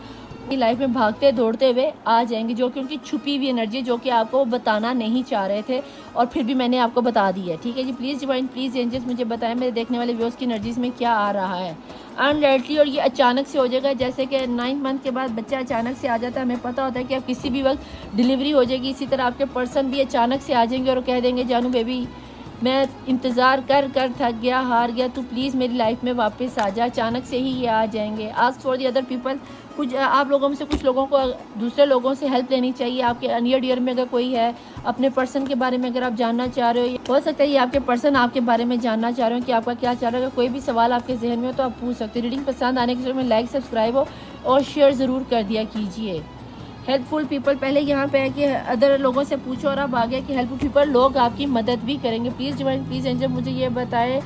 लाइफ में भागते दौड़ते हुए आ जाएंगे, जो कि उनकी छुपी हुई एनर्जी, जो कि आपको बताना नहीं चाह रहे थे और फिर भी मैंने आपको बता दी है। ठीक है जी, प्लीज़ डिवाइन, प्लीज़ एंजल्स मुझे बताएं मेरे देखने वाले व्यूअर्स की एनर्जीज़ में क्या आ रहा है अनडाउटली। और ये अचानक से हो जाएगा, जैसे कि 9 मंथ के बाद बच्चा अचानक से आ जाता है। हमें पता होता है कि अब किसी भी वक्त डिलीवरी हो जाएगी, इसी तरह आपके पर्सन भी अचानक से आ जाएंगे और कह देंगे जानू बेबी मैं इंतज़ार कर कर थक गया, हार गया, तू प्लीज़ मेरी लाइफ में वापस आ जा। अचानक से ही ये आ जाएंगे। Ask for the other people, कुछ आप लोगों में से कुछ लोगों को दूसरे लोगों से हेल्प लेनी चाहिए। आपके नियर डियर में अगर कोई है, अपने पर्सन के बारे में अगर आप जानना चाह रहे हो सकता है ये आपके पर्सन आपके बारे में जानना चाह रहे हो कि आपका क्या चाह रहा है। कोई भी सवाल आपके जहन में हो तो आप पूछ सकते हो। रीडिंग पसंद आने के समय लाइक सब्सक्राइब हो और शेयर ज़रूर कर दिया कीजिए। हेल्पफुल पीपल, पहले यहाँ पे है कि अदर लोगों से पूछो और अब आगे कि हेल्पफुल पीपल लोग आपकी मदद भी करेंगे। प्लीज़ डिवाइन, प्लीज़ एंजल मुझे ये बताए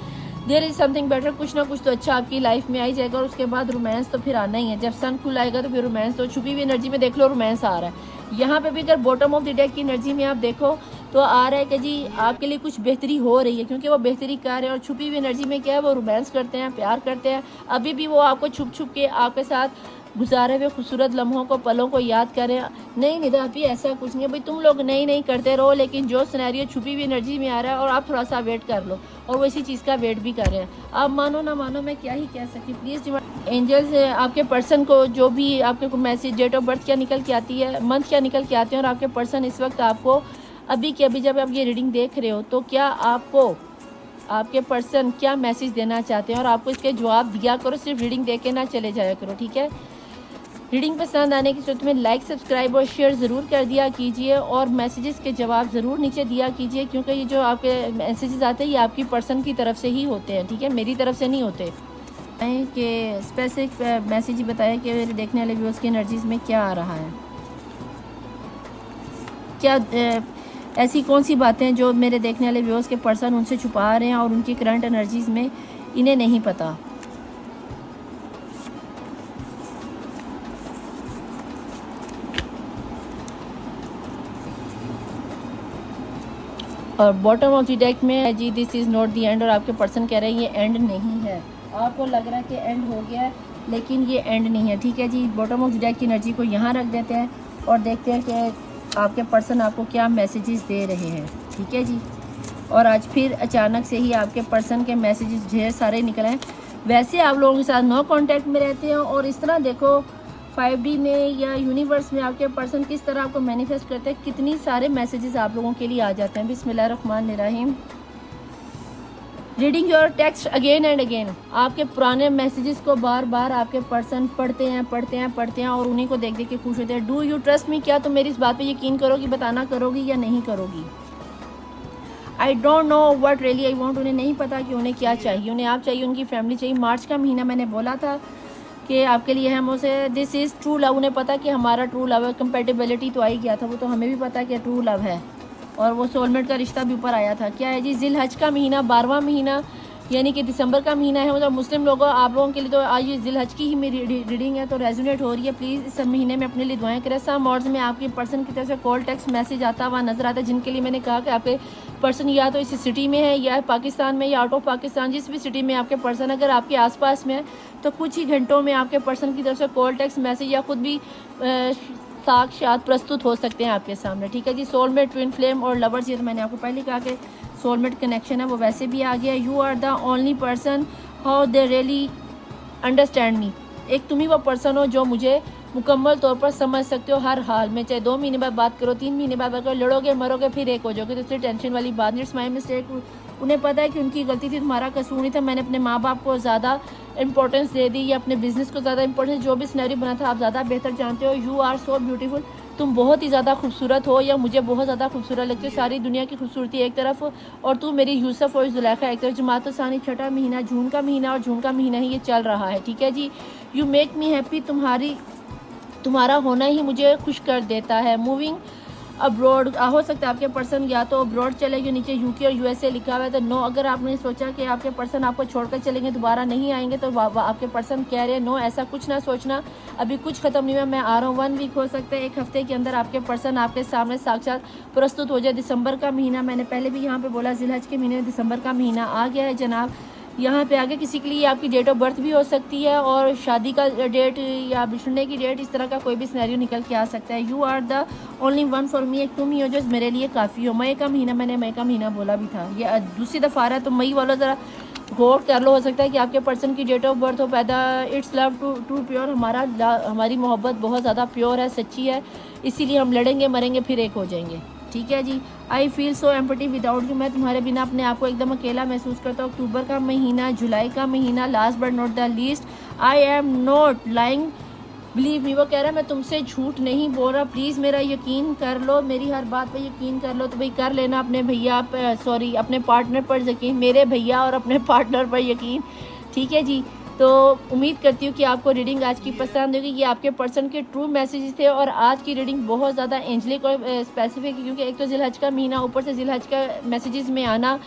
देयर इज़ समथिंग बेटर, कुछ ना कुछ तो अच्छा आपकी लाइफ में आई जाएगा और उसके बाद रोमांस तो फिर आना ही है। जब सन खुल आएगा तो फिर रोमांस, तो छुपी हुई एनर्जी में देख लो रोमांस आ रहा है। यहाँ पे भी अगर बॉटम ऑफ द डेक की एनर्जी में आप देखो तो आ रहा है कि जी आपके लिए कुछ बेहतरी हो रही है, क्योंकि वो बेहतरी कर रहे हैं। और छुपी हुई एनर्जी में क्या है, वो रोमांस करते हैं, प्यार करते हैं। अभी भी वो आपको छुप छुप के आपके साथ गुजारे हुए खूबसूरत लम्हों को, पलों को याद करें। नहीं निदा अभी ऐसा कुछ नहीं है भाई, तुम लोग नहीं करते रहो, लेकिन जो सिनेरियो छुपी हुई एनर्जी में आ रहा है और आप थोड़ा सा वेट कर लो, और वो इसी चीज़ का वेट भी कर रहे हैं। आप मानो ना मानो, मैं क्या ही कह सकती। प्लीज़ एंजल्स आपके पर्सन को जो भी आपके मैसेज, डेट ऑफ बर्थ क्या निकल के आती है, मंथ क्या निकल के आते हैं, और आपके पर्सन इस वक्त आपको अभी के अभी जब आप ये रीडिंग देख रहे हो तो क्या आपको आपके पर्सन क्या मैसेज देना चाहते हैं, और आपको इसके जवाब दिया करो, सिर्फ रीडिंग देख के ना चले जाया करो। ठीक है, रीडिंग पसंद आने की सूरत में लाइक सब्सक्राइब और शेयर ज़रूर कर दिया कीजिए और मैसेजेस के जवाब ज़रूर नीचे दिया कीजिए, क्योंकि ये जो आपके मैसेजेस आते हैं ये आपकी पर्सन की तरफ से ही होते हैं। ठीक है, मेरी तरफ से नहीं होते। कि स्पेसिफिक मैसेज बताएं कि मेरे देखने वाले व्यूअर्स की एनर्जीज़ में क्या आ रहा है, क्या ऐसी कौन सी बातें हैं जो मेरे देखने वाले व्यूअर्स के पर्सन उनसे छुपा रहे हैं और उनकी करंट एनर्जीज़ में इन्हें नहीं पता। और बॉटम ऑफ द डेक में जी this is not the end, और आपके पर्सन कह रहे हैं ये एंड नहीं है। आपको लग रहा है कि एंड हो गया है, लेकिन ये एंड नहीं है। ठीक है जी, बॉटम ऑफ द डेक की एनर्जी को यहाँ रख देते हैं और देखते हैं कि आपके पर्सन आपको क्या मैसेजेस दे रहे हैं। ठीक है जी, और आज फिर अचानक से ही आपके पर्सन के मैसेजेस ढेर सारे निकले हैं। वैसे आप लोगों के साथ नो कांटेक्ट में रहते हैं, और इस तरह देखो 5D में या यूनिवर्स में आपके पर्सन किस तरह आपको मैनिफेस्ट करते हैं, कितनी सारे मैसेजेस आप लोगों के लिए आ जाते हैं। बिस्मिल्लाहिर्रहमानिर्रहीम। Reading your text again and again, आपके पुराने मैसेजेस को बार बार आपके पर्सन पढ़ते हैं और उन्हीं को देख देख के खुश होते हैं। डू यू ट्रस्ट मी, क्या तुम मेरी इस बात पे यकीन करोगी, बताना करोगी या नहीं करोगी। I don't know what really I want, उन्हें नहीं पता कि उन्हें क्या चाहिए। उन्हें आप चाहिए, उनकी फैमिली चाहिए। मार्च का महीना मैंने बोला था कि आपके लिए हम उसे दिस इज़ ट्रू लव, उन्हें पता कि हमारा ट्रू लव है। कंपेटिबिलिटी तो आ ही गया था, वो तो हमें भी पता कि ट्रू लव है, और वो सोलमेट का रिश्ता भी ऊपर आया था। क्या है जी, जिलहज का महीना, 12वां महीना, यानी कि दिसंबर का महीना है। मतलब मुस्लिम लोगों, आप लोगों के लिए तो आज ये जिलहज की ही मेरी रीडिंग है, तो रेजोनेट हो रही है। प्लीज़ इस महीने में अपने लिए दुआएं करें। सम वर्ड्स में आपके पर्सन की तरफ से कॉल टेक्स्ट मैसेज आता हुआ नजर आता है, जिनके लिए मैंने कहा कि आपके पर्सन या तो इस सिटी में है या पाकिस्तान में या आउट ऑफ पाकिस्तान, जिस भी सिटी में आपके पर्सन अगर आपके आसपास में है तो कुछ ही घंटों में आपके पर्सन की तरफ से कॉल टेक्स्ट मैसेज या खुद भी साक्षात प्रस्तुत हो सकते हैं आपके सामने। ठीक है जी, सोलमेट, ट्विन फ्लेम और लवर्स, ये तो मैंने आपको पहले कहा कि सोलमेट कनेक्शन है, वो वैसे भी आ गया। You are the only person how they really understand me, एक तुम ही वो पर्सन हो जो मुझे मुकम्मल तौर पर समझ सकते हो हर हाल में, चाहे 2 महीने बाद बात करो, 3 महीने बाद बात करो, लड़ोगे मरोगे फिर एक हो जाओगे, तो इसलिए टेंशन वाली बात नहीं। इट्स माई मिस्टेक, उन्हें पता है कि उनकी गलती थी, तुम्हारा कसूर नहीं था। मैंने अपने माँ बाप को ज़्यादा इंपॉर्टेंस दे दी या अपने बिजनेस को ज़्यादा इंपॉर्टेंस, जो भी सिनेरियो बना था आप ज़्यादा बेहतर जानते हो। यू आर सो ब्यूटीफुल, तुम बहुत ही ज़्यादा खूबसूरत हो, या मुझे बहुत ज़्यादा खूबसूरत लगती हो। सारी दुनिया की खूबसूरती एक तरफ और तू मेरी यूसुफ और जुलेखा एक तरफ। जमात सानी, छठा महीना, जून का महीना, और जून का महीना ही ये चल रहा है। ठीक है जी, यू मेक मी हैप्पी, तुम्हारा होना ही मुझे खुश कर देता है। मूविंग अब्रॉड, हो सकता है आपके पर्सन या तो अब्रॉड चले गए, नीचे यूके और यूएसए लिखा हुआ है तो नो। अगर आपने सोचा कि आपके पर्सन आपको छोड़कर चलेंगे, दोबारा नहीं आएंगे, तो आपके पर्सन कह रहे हैं नो, ऐसा कुछ ना सोचना, अभी कुछ खत्म नहीं हुआ, मैं आ रहा हूँ। 1 वीक हो सकता है, 1 हफ्ते के अंदर आपके पर्सन आपके सामने साक्षात प्रस्तुत हो जाए। दिसंबर का महीना, मैंने पहले भी यहाँ पे बोला, जिलहज के महीने में दिसंबर का महीना आ गया है जनाब। यहाँ पे आगे किसी के लिए आपकी डेट ऑफ बर्थ भी हो सकती है और शादी का डेट या बिछड़ने की डेट, इस तरह का कोई भी सिनेरियो निकल के आ सकता है। You are the only one for me, एक तुम ही हो जो मेरे लिए काफ़ी हो। मई का महीना, मैंने मई का महीना बोला भी था, ये दूसरी दफ़ा आ रहा है, तो मई वालों ज़रा गौर कर लो। हो सकता है कि आपके पर्सन की डेट ऑफ बर्थ हो पैदा। इट्स लव टू प्योर, हमारी मोहब्बत बहुत ज़्यादा प्योर है, सच्ची है, इसीलिए हम लड़ेंगे मरेंगे फिर एक हो जाएंगे। ठीक है जी। I feel so empty without you, मैं तुम्हारे बिना अपने आप को एकदम अकेला महसूस करता हूँ। अक्टूबर का महीना, जुलाई का महीना, last but not the least, I am not lying, believe me. वो कह रहा है मैं तुमसे झूठ नहीं बोल रहा, प्लीज़ मेरा यकीन कर लो, मेरी हर बात पे यकीन कर लो। तो भाई कर लेना अपने भैया पर, सॉरी अपने पार्टनर पर यकीन, मेरे भैया और अपने पार्टनर पर यकीन। ठीक है जी। तो उम्मीद करती हूँ कि आपको रीडिंग आज की पसंद होगी। ये आपके पर्सन के ट्रू मैसेजेस थे और आज की रीडिंग बहुत ज़्यादा एंजलिक और स्पेसिफिक है, क्योंकि एक तो जिलहज का महीना, ऊपर से जिलहज का मैसेजेस में आना।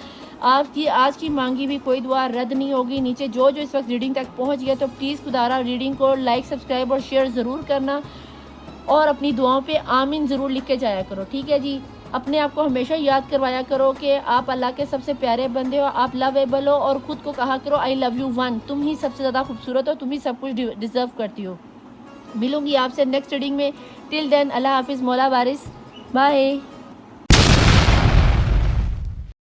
आपकी आज की मांगी भी कोई दुआ रद्द नहीं होगी। नीचे जो जो इस वक्त रीडिंग तक पहुंच गया, तो प्लीज़ खुदारा रीडिंग को लाइक, सब्सक्राइब और शेयर ज़रूर करना और अपनी दुआओं पे आमीन ज़रूर लिख के जाया करो। ठीक है जी। अपने आप को हमेशा याद करवाया करो कि आप अल्लाह के सबसे प्यारे बंदे हो, आप लवेबल हो, और ख़ुद को कहा करो आई लव यू वन, तुम ही सबसे ज़्यादा खूबसूरत हो, तुम ही सब कुछ डिज़र्व करती हो। मिलूंगी आपसे नेक्स्ट रीडिंग में। टिल देन अल्लाह हाफिज़, मौला वारिस, बाय।